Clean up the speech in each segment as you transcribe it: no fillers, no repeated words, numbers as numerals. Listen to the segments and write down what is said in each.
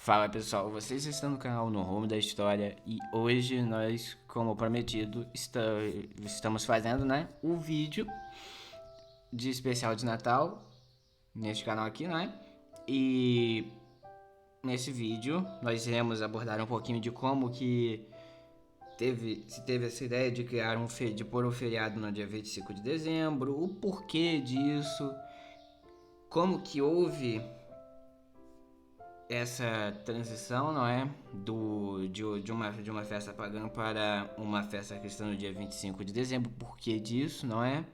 Fala pessoal, vocês estão no canal No Rumo da História e hoje nós, como prometido, estamos fazendo, o vídeo de especial de Natal neste canal aqui, E nesse vídeo nós iremos abordar um pouquinho de como que se teve essa ideia de criar de pôr um feriado no dia 25 de dezembro, o porquê disso, como que houve essa transição, não é? De uma festa pagã para uma festa cristã no dia 25 de dezembro, por que disso, não é?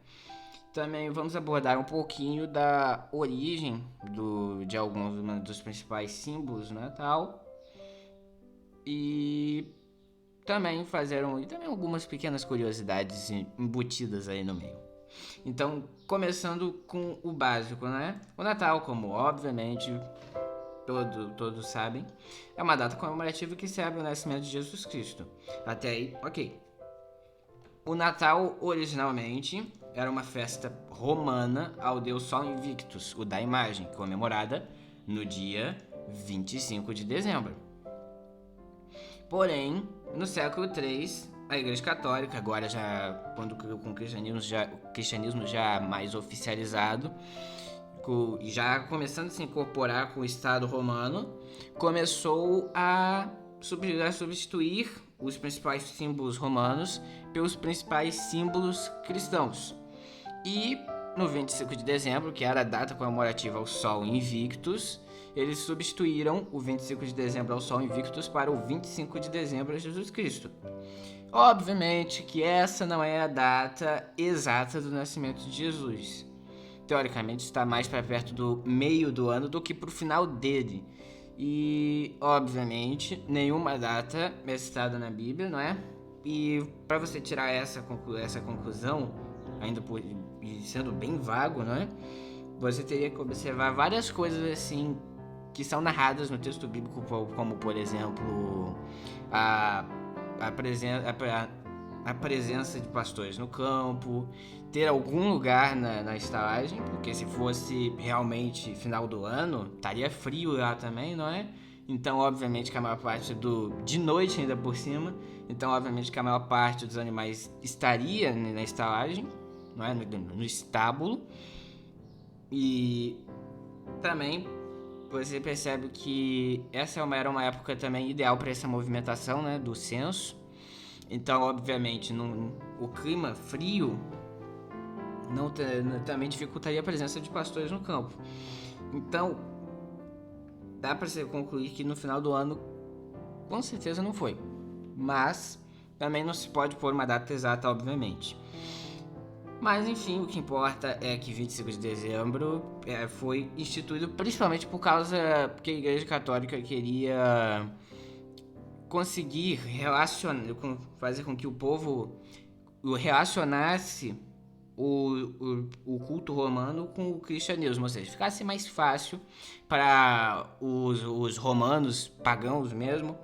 Também vamos abordar um pouquinho da origem de alguns dos principais símbolos do Natal e também algumas pequenas curiosidades embutidas aí no meio. Então, começando com o básico, né? O Natal, como obviamente todos sabem, é uma data comemorativa que celebra o nascimento de Jesus Cristo. Até aí, ok. O Natal, originalmente, era uma festa romana ao deus Sol Invictus, o da imagem, comemorada no dia 25 de dezembro. Porém, no século III, a Igreja Católica, agora já quando com o cristianismo já mais oficializado, já começando a se incorporar com o Estado romano, começou a substituir os principais símbolos romanos pelos principais símbolos cristãos. E no 25 de dezembro, que era a data comemorativa ao Sol Invictus, eles substituíram o 25 de dezembro ao Sol Invictus para o 25 de dezembro a Jesus Cristo. Obviamente que essa não é a data exata do nascimento de Jesus. Teoricamente está mais para perto do meio do ano do que para o final dele. E, obviamente, nenhuma data é citada na Bíblia, não é? E para você tirar essa conclusão, ainda sendo bem vago, não é? Você teria que observar várias coisas assim que são narradas no texto bíblico, como por exemplo a, a presença de pastores no campo, ter algum lugar na estalagem, porque se fosse realmente final do ano, estaria frio lá também, não é? Então, obviamente que a maior parte de noite ainda por cima, então obviamente que a maior parte dos animais estaria na estalagem, não é? No estábulo. E também você percebe que essa era uma época também ideal para essa movimentação, né, do censo. Então, obviamente, o clima frio também dificultaria a presença de pastores no campo. Então, dá para se concluir que no final do ano, com certeza não foi. Mas também não se pode pôr uma data exata, obviamente. Mas enfim, o que importa é que 25 de dezembro foi instituído principalmente por causa que a Igreja Católica queria conseguir fazer com que o povo relacionasse o culto romano com o cristianismo, ou seja, ficasse mais fácil para os romanos pagãos mesmo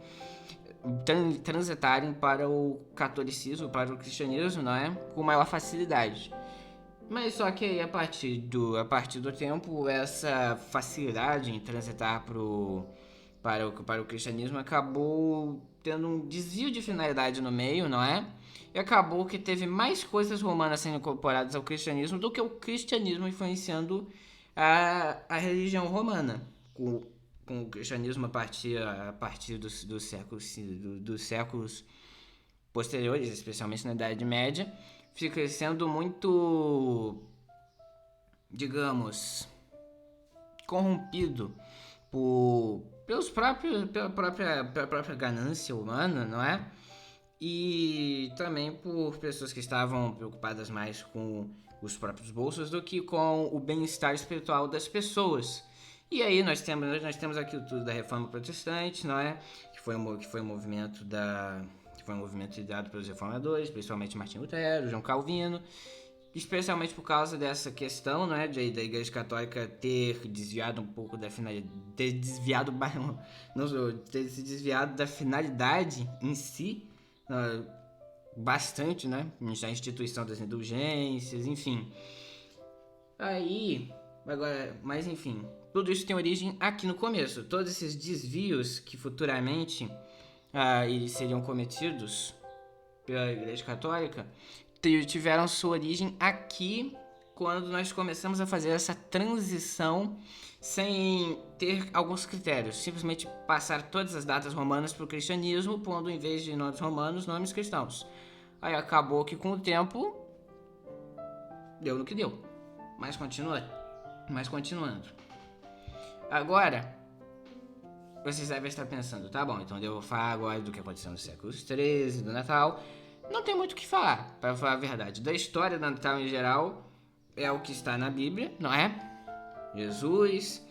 transitarem para o catolicismo, para o cristianismo, não é? Com maior facilidade. Mas só que aí, a partir do tempo, essa facilidade em transitar para o cristianismo acabou tendo um desvio de finalidade no meio, não é? E acabou que teve mais coisas romanas sendo incorporadas ao cristianismo do que o cristianismo influenciando a religião romana. Com o cristianismo a partir dos séculos posteriores, especialmente na Idade Média, fica sendo muito, digamos, corrompido pela própria ganância humana, não é? E também por pessoas que estavam preocupadas mais com os próprios bolsos do que com o bem-estar espiritual das pessoas. E aí nós temos aquilo tudo da Reforma Protestante, não é? Que foi um movimento ideado pelos reformadores, principalmente Martinho Lutero, João Calvino, especialmente por causa dessa questão, não é, da Igreja Católica ter desviado um pouco da finalidade, ter se desviado da finalidade em si, bastante, né, a instituição das indulgências, enfim. Aí Agora, mas enfim, tudo isso tem origem aqui no começo. Todos esses desvios que futuramente eles seriam cometidos pela Igreja Católica tiveram sua origem aqui quando nós começamos a fazer essa transição sem ter alguns critérios, simplesmente passar todas as datas romanas para o cristianismo, pondo em vez de nomes romanos, nomes cristãos. Aí acabou que com o tempo deu no que deu, mas continuando. Agora, vocês devem estar pensando, tá bom, então eu vou falar agora do que aconteceu no século XIII, do Natal. Não tem muito o que falar, para falar a verdade. Da história do Natal em geral, é o que está na Bíblia, não é? Jesus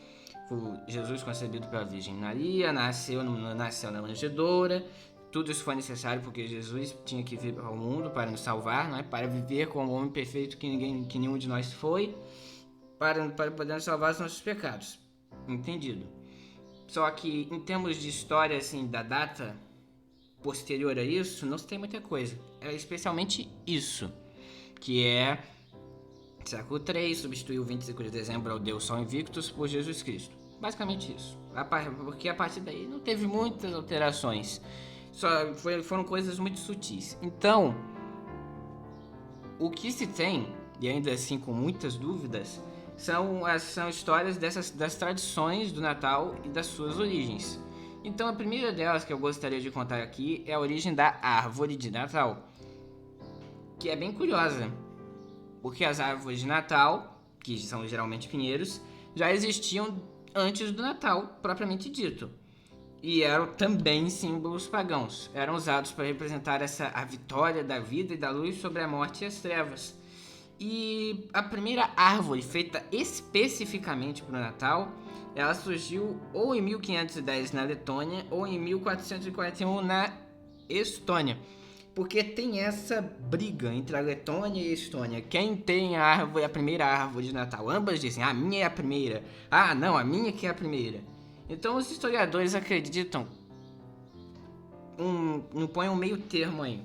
concebido pela Virgem Maria, nasceu na manjedoura. Tudo isso foi necessário porque Jesus tinha que vir ao mundo para nos salvar, não é? Para viver como homem perfeito que nenhum de nós foi, para poder nos salvar dos nossos pecados. Entendido. Só que em termos de história, assim, da data posterior a isso, não se tem muita coisa. É especialmente isso, que é século III, substituiu o 25 de dezembro ao Deus Sol Invictus por Jesus Cristo. Basicamente isso. Porque a partir daí não teve muitas alterações. Foram coisas muito sutis. Então, o que se tem, e ainda assim com muitas dúvidas, são histórias das tradições do Natal e das suas origens. Então a primeira delas que eu gostaria de contar aqui é a origem da árvore de Natal, que é bem curiosa, porque as árvores de Natal, que são geralmente pinheiros, já existiam antes do Natal propriamente dito, e eram também símbolos pagãos. Eram usados para representar a vitória da vida e da luz sobre a morte e as trevas. E a primeira árvore feita especificamente para o Natal, ela surgiu ou em 1510 na Letônia ou em 1441 na Estônia. Porque tem essa briga entre a Letônia e a Estônia. Quem tem a primeira árvore de Natal? Ambas dizem, a minha é a primeira. Ah, não, a minha que é a primeira. Então os historiadores acreditam, põem um meio termo aí.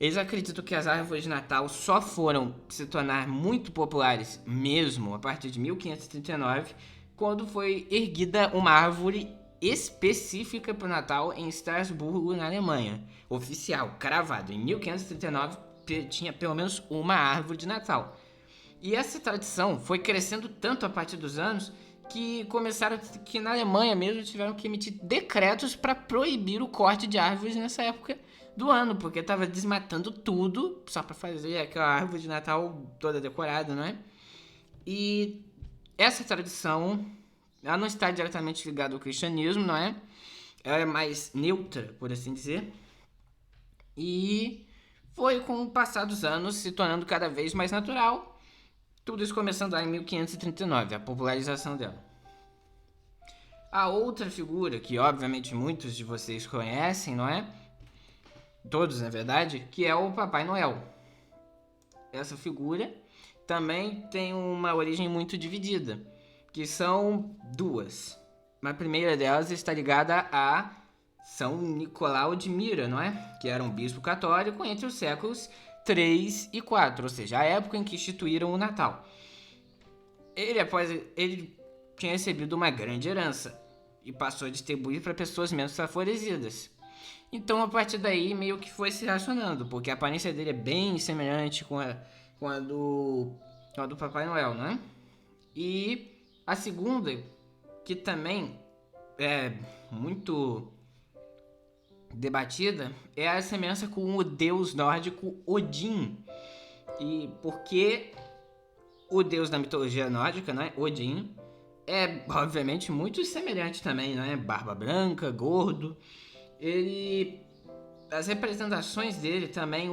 Eles acreditam que as árvores de Natal só foram se tornar muito populares mesmo a partir de 1539, quando foi erguida uma árvore específica para o Natal em Estrasburgo, na Alemanha. Oficial, cravado. Em 1539 tinha pelo menos uma árvore de Natal. E essa tradição foi crescendo tanto a partir dos anos que na Alemanha mesmo tiveram que emitir decretos para proibir o corte de árvores nessa época do ano, porque estava desmatando tudo só para fazer aquela árvore de Natal toda decorada, não é? E essa tradição, ela não está diretamente ligada ao cristianismo, não é? Ela é mais neutra, por assim dizer. E foi com o passar dos anos se tornando cada vez mais natural. Tudo isso começando lá em 1539, a popularização dela. A outra figura, que obviamente muitos de vocês conhecem, não é? Todos, na verdade, que é o Papai Noel. Essa figura também tem uma origem muito dividida, que são duas. A primeira delas está ligada a São Nicolau de Myra, não é? Que era um bispo católico entre os séculos 3 e 4, ou seja, a época em que instituíram o Natal. Ele tinha recebido uma grande herança e passou a distribuir para pessoas menos favorecidas. Então, a partir daí, meio que foi se relacionando, porque a aparência dele é bem semelhante com a do Papai Noel, né? E a segunda, que também é muito debatida, é a semelhança com o deus nórdico Odin. E porque o deus da mitologia nórdica, né, Odin, é obviamente muito semelhante também, né? Barba branca, gordo. As representações dele também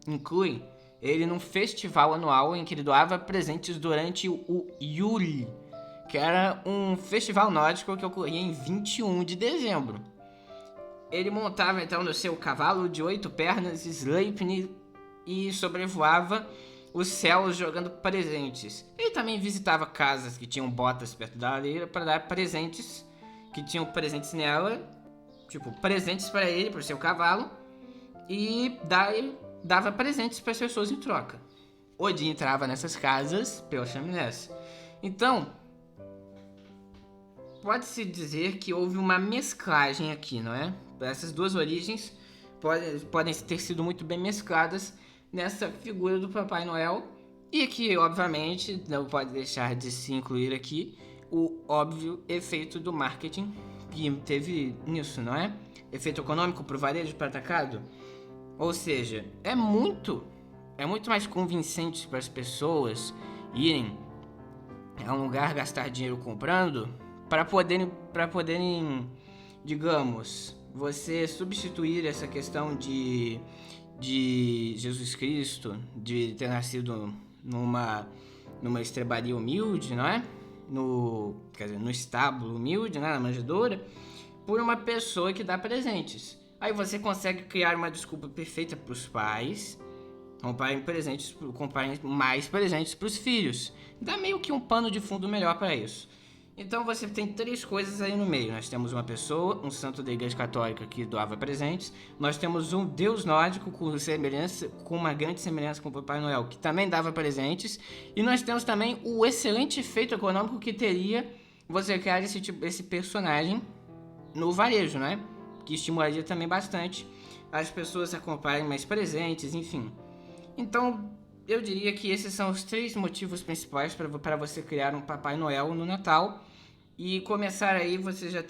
incluem ele num festival anual em que ele doava presentes durante o Yule, que era um festival nórdico que ocorria em 21 de dezembro. Ele montava então no seu cavalo de 8 pernas, Sleipnir, e sobrevoava os céus jogando presentes. Ele também visitava casas que tinham botas perto da lareira para dar presentes, que tinham presentes nela, tipo, presentes para ele, para o seu cavalo, e dava presentes para as pessoas em troca. Odin entrava nessas casas pelas chaminés. Então, pode-se dizer que houve uma mesclagem aqui, não é? Essas duas origens podem ter sido muito bem mescladas nessa figura do Papai Noel. E que, obviamente, não pode deixar de se incluir aqui o óbvio efeito do marketing que teve nisso, não é? Efeito econômico para o varejo, para o atacado. Ou seja, é muito mais convincente para as pessoas irem a um lugar gastar dinheiro comprando para poderem, digamos, você substituir essa questão de Jesus Cristo, de ter nascido numa estrebaria humilde, não é? No estábulo humilde, né? Na manjedoura, por uma pessoa que dá presentes. Aí você consegue criar uma desculpa perfeita para os pais comprarem mais presentes para os filhos. Dá meio que um pano de fundo melhor para isso. Então você tem três coisas aí no meio. Nós temos uma pessoa, um santo da Igreja Católica que doava presentes. Nós temos um deus nórdico com uma grande semelhança com o Papai Noel, que também dava presentes. E nós temos também o excelente efeito econômico que teria você criar esse personagem no varejo, né? Que estimularia também bastante as pessoas a comprarem mais presentes, enfim. Então, eu diria que esses são os três motivos principais para você criar um Papai Noel no Natal e começar aí você já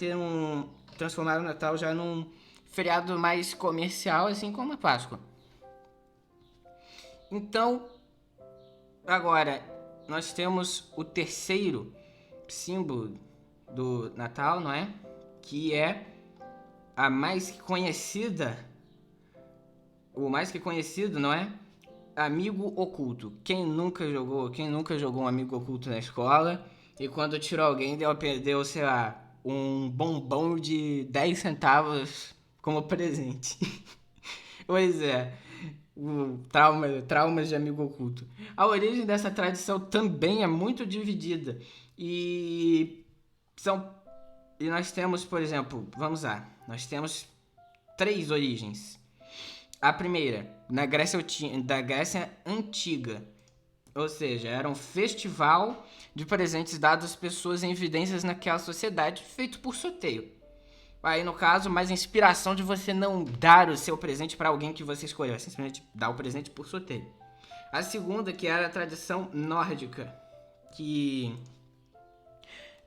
transformar o Natal já num feriado mais comercial, assim como a Páscoa. Então, agora nós temos o terceiro símbolo do Natal, não é? Que é a mais conhecida, o mais que conhecido, não é? Amigo oculto. Quem nunca jogou um amigo oculto na escola e quando tirou alguém perdeu, sei lá, um bombom de 10 centavos como presente. Pois é, traumas de amigo oculto. A origem dessa tradição também é muito dividida e nós temos, por exemplo, vamos lá, nós temos três origens. A primeira, da Grécia Antiga, ou seja, era um festival de presentes dados às pessoas em evidências naquela sociedade, feito por sorteio. Aí, no caso, mais inspiração de você não dar o seu presente para alguém que você escolheu, simplesmente dar o presente por sorteio. A segunda, que era a tradição nórdica, que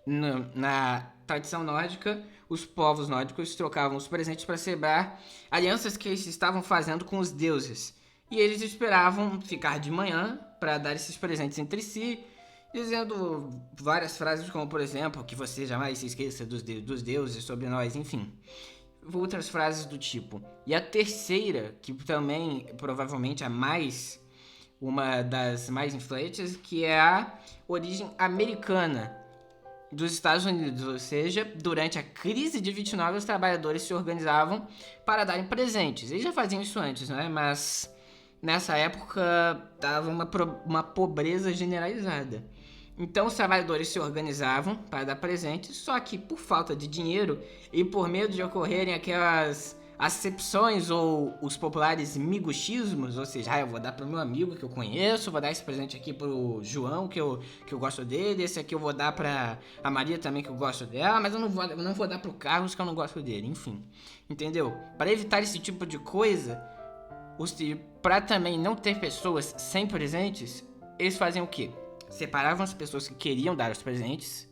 na tradição nórdica, os povos nórdicos trocavam os presentes para celebrar alianças que eles estavam fazendo com os deuses. E eles esperavam ficar de manhã para dar esses presentes entre si, dizendo várias frases como, por exemplo, que você jamais se esqueça dos deuses sobre nós, enfim. Outras frases do tipo. E a terceira, que também provavelmente é uma das mais influentes, que é a origem americana dos Estados Unidos, ou seja, durante a crise de 29 os trabalhadores se organizavam para darem presentes. Eles já faziam isso antes, né? Mas nessa época dava uma pobreza generalizada. Então os trabalhadores se organizavam para dar presentes, só que por falta de dinheiro e por medo de ocorrerem aquelas acepções ou os populares miguxismos, ou seja, eu vou dar pro meu amigo que eu conheço, vou dar esse presente aqui pro João que eu gosto dele, esse aqui eu vou dar pra a Maria também que eu gosto dela, mas eu não vou dar pro Carlos que eu não gosto dele, enfim, entendeu? Para evitar esse tipo de coisa, para também não ter pessoas sem presentes, eles faziam o quê? Separavam as pessoas que queriam dar os presentes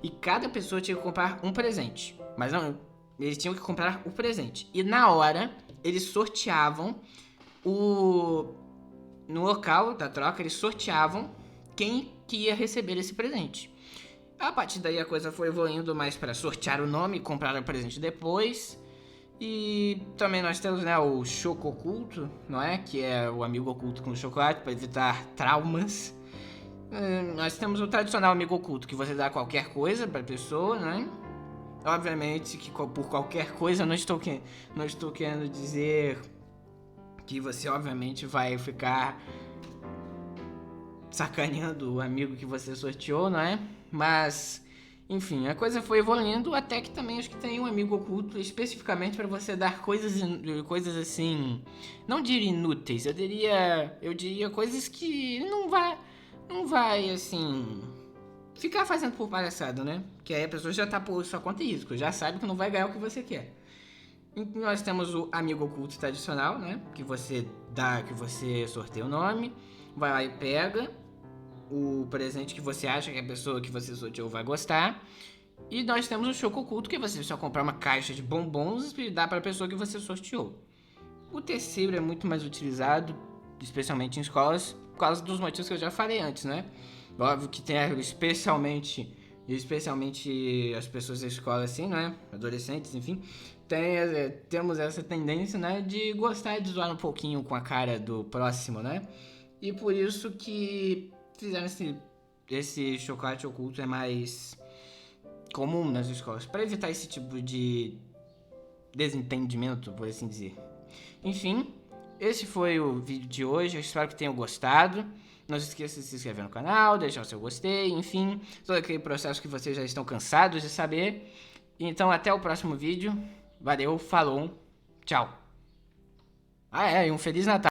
e cada pessoa tinha que comprar um presente, mas não... Eles tinham que comprar o presente. E na hora, eles sorteavam no local da troca, eles sorteavam quem que ia receber esse presente. A partir daí a coisa foi evoluindo mais para sortear o nome e comprar o presente depois. E também nós temos, né, o choco oculto, não é? Que é o amigo oculto com chocolate para evitar traumas. Nós temos o tradicional amigo oculto, que você dá qualquer coisa para a pessoa, né? Obviamente que por qualquer coisa não estou querendo dizer que você obviamente vai ficar sacaneando o amigo que você sorteou, não é? Mas Enfim, a coisa foi evoluindo até que também acho que tem um amigo oculto especificamente para você dar coisas assim, não diria inúteis, eu diria coisas que não vai assim ficar fazendo por palhaçada, né? Que aí a pessoa já tá por sua conta e risco, já sabe que não vai ganhar o que você quer. Nós temos o amigo oculto tradicional, né? Que você sorteia o nome, vai lá e pega o presente que você acha que a pessoa que você sorteou vai gostar. E nós temos o choco oculto, que você só comprar uma caixa de bombons e dá para a pessoa que você sorteou. O terceiro é muito mais utilizado, especialmente em escolas, por causa dos motivos que eu já falei antes, né? Óbvio que tem especialmente as pessoas da escola assim, né? Adolescentes, enfim, temos essa tendência, né, de gostar de zoar um pouquinho com a cara do próximo, né? E por isso que fizeram esse chocolate oculto é mais comum nas escolas, para evitar esse tipo de desentendimento, por assim dizer. Enfim, esse foi o vídeo de hoje, eu espero que tenham gostado. Não se esqueça de se inscrever no canal, deixar o seu gostei, enfim, todo aquele processo que vocês já estão cansados de saber. Então até o próximo vídeo, valeu, falou, tchau. E um Feliz Natal!